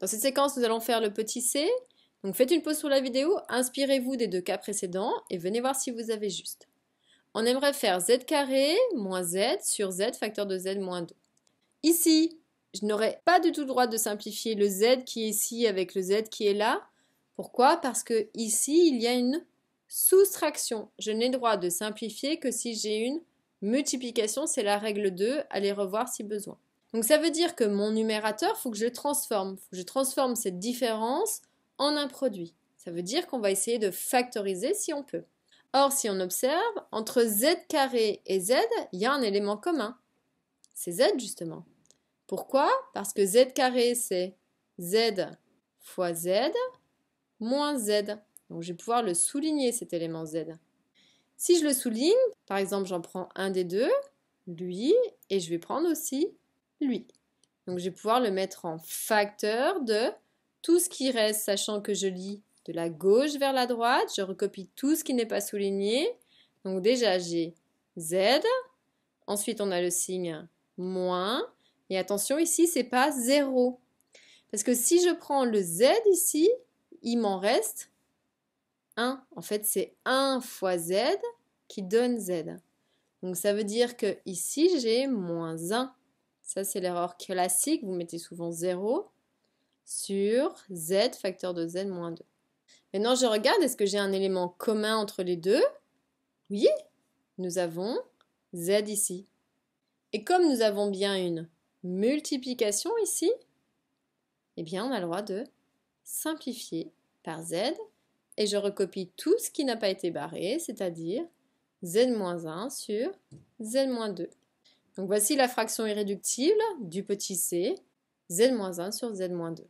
Dans cette séquence, nous allons faire le petit c. Donc faites une pause sur la vidéo, inspirez-vous des deux cas précédents et venez voir si vous avez juste. On aimerait faire z carré moins z sur z facteur de z moins 2. Ici, je n'aurai pas du tout le droit de simplifier le z qui est ici avec le z qui est là. Pourquoi? Parce que ici, il y a une soustraction. Je n'ai le droit de simplifier que si j'ai une multiplication, c'est la règle 2, allez revoir si besoin. Donc ça veut dire que mon numérateur, il faut que je le transforme. Il faut que je transforme cette différence en un produit. Ça veut dire qu'on va essayer de factoriser si on peut. Or, si on observe, entre z carré et z, il y a un élément commun. C'est z justement. Pourquoi? Parce que z carré, c'est z fois z moins z. Donc je vais pouvoir le souligner cet élément z. Si je le souligne, par exemple j'en prends un des deux, lui, et je vais prendre aussi lui. Donc je vais pouvoir le mettre en facteur de tout ce qui reste, sachant que je lis de la gauche vers la droite, je recopie tout ce qui n'est pas souligné. Donc déjà j'ai z, ensuite on a le signe moins, et attention ici c'est pas 0. Parce que si je prends le z ici, il m'en reste 1. En fait c'est 1 fois z qui donne z. Donc ça veut dire que ici j'ai moins 1. Ça c'est l'erreur classique, vous mettez souvent 0 sur z facteur de z moins 2. Maintenant je regarde, est-ce que j'ai un élément commun entre les deux? Oui, nous avons z ici. Et comme nous avons bien une multiplication ici, eh bien on a le droit de simplifier par z et je recopie tout ce qui n'a pas été barré, c'est-à-dire z-1 sur z-2. Donc voici la fraction irréductible du petit c, z-1 sur z-2.